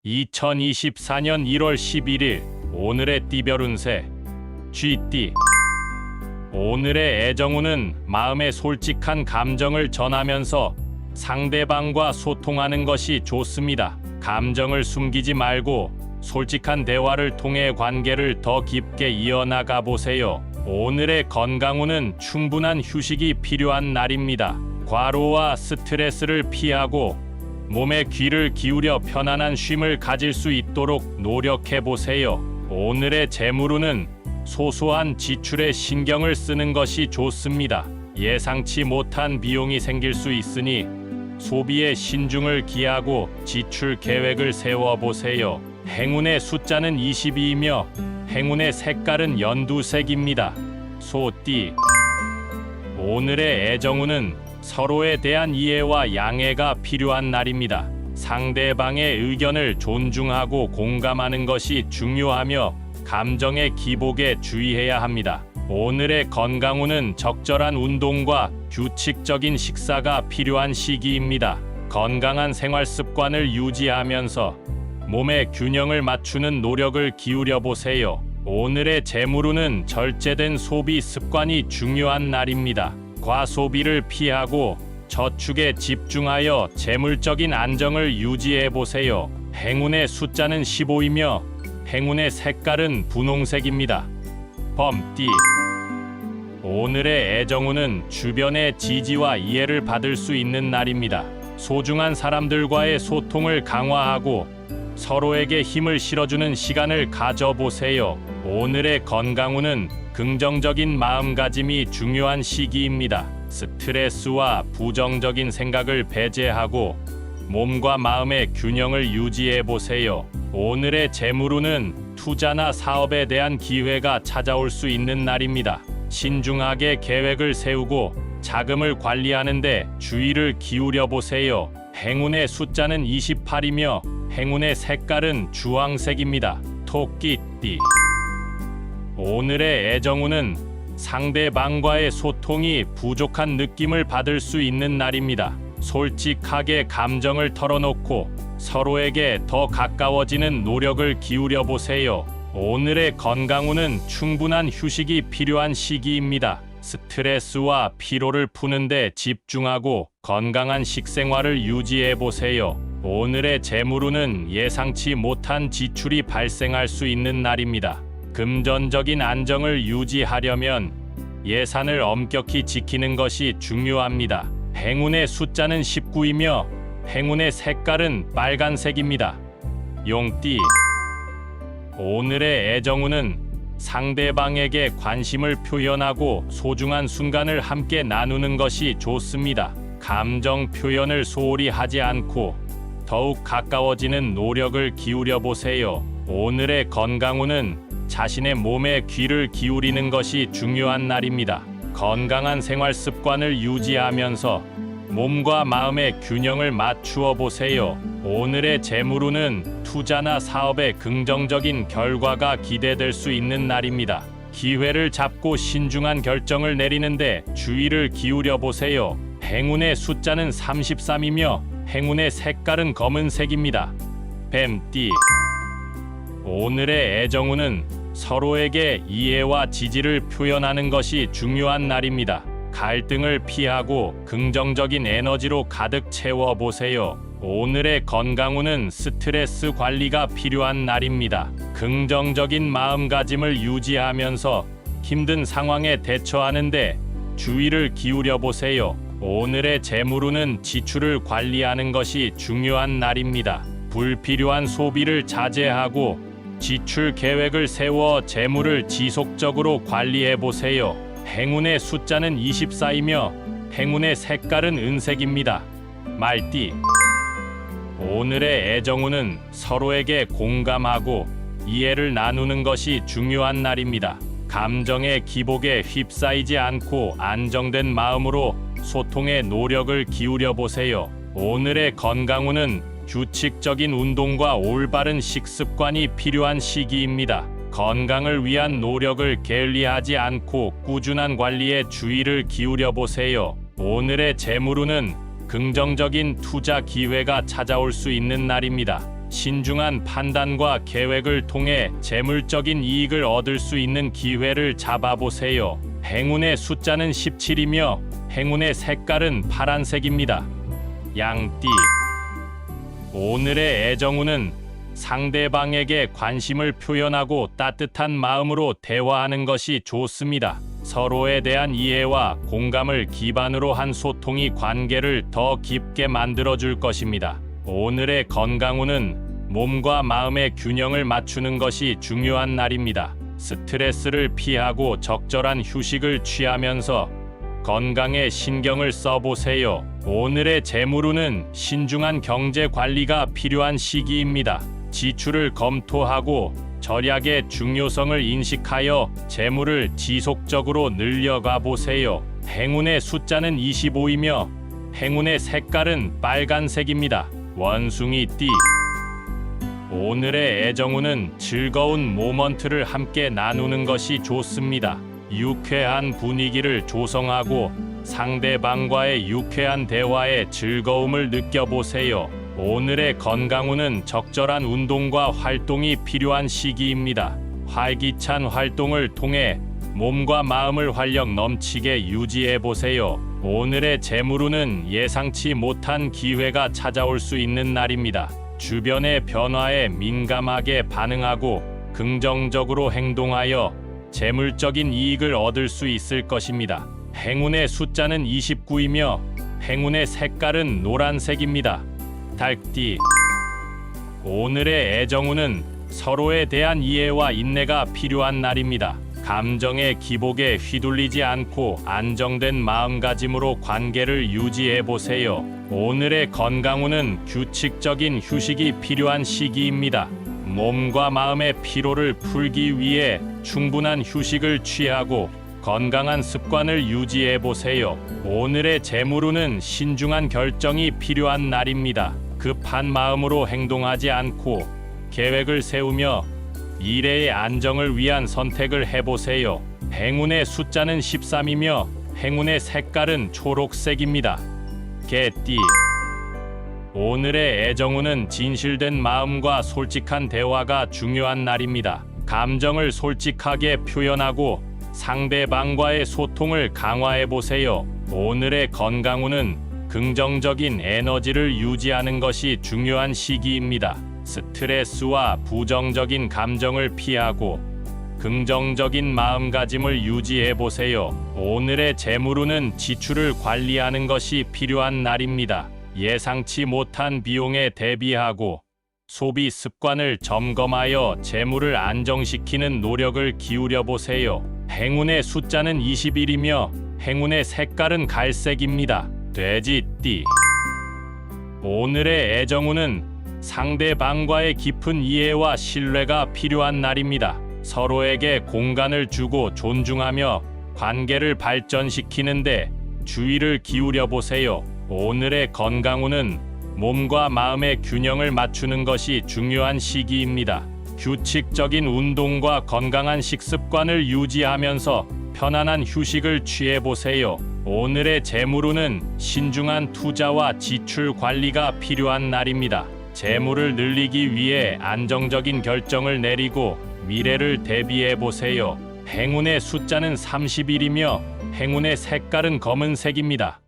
2024년 1월 11일 오늘의 띠별 운세 쥐띠. 오늘의 애정운은 마음의 솔직한 감정을 전하면서 상대방과 소통하는 것이 좋습니다. 감정을 숨기지 말고 솔직한 대화를 통해 관계를 더 깊게 이어나가 보세요. 오늘의 건강운은 충분한 휴식이 필요한 날입니다. 과로와 스트레스를 피하고 몸에 귀를 기울여 편안한 쉼을 가질 수 있도록 노력해 보세요. 오늘의 재물운은 소소한 지출에 신경을 쓰는 것이 좋습니다. 예상치 못한 비용이 생길 수 있으니 소비에 신중을 기하고 지출 계획을 세워보세요. 행운의 숫자는 22이며 행운의 색깔은 연두색입니다. 소띠. 오늘의 애정운은 서로에 대한 이해와 양해가 필요한 날입니다. 상대방의 의견을 존중하고 공감하는 것이 중요하며 감정의 기복에 주의해야 합니다. 오늘의 건강운은 적절한 운동과 규칙적인 식사가 필요한 시기입니다. 건강한 생활 습관을 유지하면서 몸의 균형을 맞추는 노력을 기울여 보세요. 오늘의 재물운은 절제된 소비 습관이 중요한 날입니다. 과소비를 피하고 저축에 집중하여 재물적인 안정을 유지해 보세요. 행운의 숫자는 15이며 행운의 색깔은 분홍색입니다. 범띠. 오늘의 애정운은 주변의 지지와 이해를 받을 수 있는 날입니다. 소중한 사람들과의 소통을 강화하고 서로에게 힘을 실어주는 시간을 가져보세요. 오늘의 건강운은 긍정적인 마음가짐이 중요한 시기입니다. 스트레스와 부정적인 생각을 배제하고 몸과 마음의 균형을 유지해 보세요. 오늘의 재물운은 투자나 사업에 대한 기회가 찾아올 수 있는 날입니다. 신중하게 계획을 세우고 자금을 관리하는 데 주의를 기울여 보세요. 행운의 숫자는 28이며 행운의 색깔은 주황색입니다. 토끼띠. 오늘의 애정운은 상대방과의 소통이 부족한 느낌을 받을 수 있는 날입니다. 솔직하게 감정을 털어놓고 서로에게 더 가까워지는 노력을 기울여 보세요. 오늘의 건강운은 충분한 휴식이 필요한 시기입니다. 스트레스와 피로를 푸는데 집중하고 건강한 식생활을 유지해 보세요. 오늘의 재물운은 예상치 못한 지출이 발생할 수 있는 날입니다. 금전적인 안정을 유지하려면 예산을 엄격히 지키는 것이 중요합니다. 행운의 숫자는 19이며 행운의 색깔은 빨간색입니다. 용띠. 오늘의 애정운은 상대방에게 관심을 표현하고 소중한 순간을 함께 나누는 것이 좋습니다. 감정 표현을 소홀히 하지 않고 더욱 가까워지는 노력을 기울여 보세요. 오늘의 건강운은 자신의 몸에 귀를 기울이는 것이 중요한 날입니다. 건강한 생활 습관을 유지하면서 몸과 마음의 균형을 맞추어 보세요. 오늘의 재물운은 투자나 사업에 긍정적인 결과가 기대될 수 있는 날입니다. 기회를 잡고 신중한 결정을 내리는데 주의를 기울여 보세요. 행운의 숫자는 33이며 행운의 색깔은 검은색입니다. 뱀띠. 오늘의 애정운은 서로에게 이해와 지지를 표현하는 것이 중요한 날입니다. 갈등을 피하고 긍정적인 에너지로 가득 채워 보세요. 오늘의 건강운은 스트레스 관리가 필요한 날입니다. 긍정적인 마음가짐을 유지하면서 힘든 상황에 대처하는데 주의를 기울여 보세요. 오늘의 재물운은 지출을 관리하는 것이 중요한 날입니다. 불필요한 소비를 자제하고 지출 계획을 세워 재물을 지속적으로 관리해 보세요. 행운의 숫자는 24이며 행운의 색깔은 은색입니다. 말띠. 오늘의 애정운은 서로에게 공감하고 이해를 나누는 것이 중요한 날입니다. 감정의 기복에 휩싸이지 않고 안정된 마음으로 소통에 노력을 기울여 보세요. 오늘의 건강운은 규칙적인 운동과 올바른 식습관이 필요한 시기입니다. 건강을 위한 노력을 게을리하지 않고 꾸준한 관리에 주의를 기울여 보세요. 오늘의 재물운은 긍정적인 투자 기회가 찾아올 수 있는 날입니다. 신중한 판단과 계획을 통해 재물적인 이익을 얻을 수 있는 기회를 잡아보세요. 행운의 숫자는 17이며 행운의 색깔은 파란색입니다. 양띠. 오늘의 애정운은 상대방에게 관심을 표현하고 따뜻한 마음으로 대화하는 것이 좋습니다. 서로에 대한 이해와 공감을 기반으로 한 소통이 관계를 더 깊게 만들어줄 것입니다. 오늘의 건강운은 몸과 마음의 균형을 맞추는 것이 중요한 날입니다. 스트레스를 피하고 적절한 휴식을 취하면서 건강에 신경을 써보세요. 오늘의 재물운은 신중한 경제 관리가 필요한 시기입니다. 지출을 검토하고 절약의 중요성을 인식하여 재물을 지속적으로 늘려가 보세요. 행운의 숫자는 25이며 행운의 색깔은 빨간색입니다. 원숭이띠. 오늘의 애정운은 즐거운 모먼트를 함께 나누는 것이 좋습니다. 유쾌한 분위기를 조성하고 상대방과의 유쾌한 대화에 즐거움을 느껴보세요. 오늘의 건강운은 적절한 운동과 활동이 필요한 시기입니다. 활기찬 활동을 통해 몸과 마음을 활력 넘치게 유지해보세요. 오늘의 재물운은 예상치 못한 기회가 찾아올 수 있는 날입니다. 주변의 변화에 민감하게 반응하고 긍정적으로 행동하여 재물적인 이익을 얻을 수 있을 것입니다. 행운의 숫자는 29이며 행운의 색깔은 노란색입니다. 닭띠. 오늘의 애정운은 서로에 대한 이해와 인내가 필요한 날입니다. 감정의 기복에 휘둘리지 않고 안정된 마음가짐으로 관계를 유지해보세요. 오늘의 건강운은 규칙적인 휴식이 필요한 시기입니다. 몸과 마음의 피로를 풀기 위해 충분한 휴식을 취하고 건강한 습관을 유지해보세요. 오늘의 재물운은 신중한 결정이 필요한 날입니다. 급한 마음으로 행동하지 않고 계획을 세우며 미래의 안정을 위한 선택을 해보세요. 행운의 숫자는 13이며 행운의 색깔은 초록색입니다. 개띠. 오늘의 애정운은 진실된 마음과 솔직한 대화가 중요한 날입니다. 감정을 솔직하게 표현하고 상대방과의 소통을 강화해보세요. 오늘의 건강운은 긍정적인 에너지를 유지하는 것이 중요한 시기입니다. 스트레스와 부정적인 감정을 피하고 긍정적인 마음가짐을 유지해보세요. 오늘의 재물운은 지출을 관리하는 것이 필요한 날입니다. 예상치 못한 비용에 대비하고 소비 습관을 점검하여 재물을 안정시키는 노력을 기울여 보세요. 행운의 숫자는 21이며 행운의 색깔은 갈색입니다. 돼지띠. 오늘의 애정운은 상대방과의 깊은 이해와 신뢰가 필요한 날입니다. 서로에게 공간을 주고 존중하며 관계를 발전시키는데 주의를 기울여 보세요. 오늘의 건강운은 몸과 마음의 균형을 맞추는 것이 중요한 시기입니다. 규칙적인 운동과 건강한 식습관을 유지하면서 편안한 휴식을 취해보세요. 오늘의 재물운은 신중한 투자와 지출 관리가 필요한 날입니다. 재물을 늘리기 위해 안정적인 결정을 내리고 미래를 대비해보세요. 행운의 숫자는 31이며 행운의 색깔은 검은색입니다.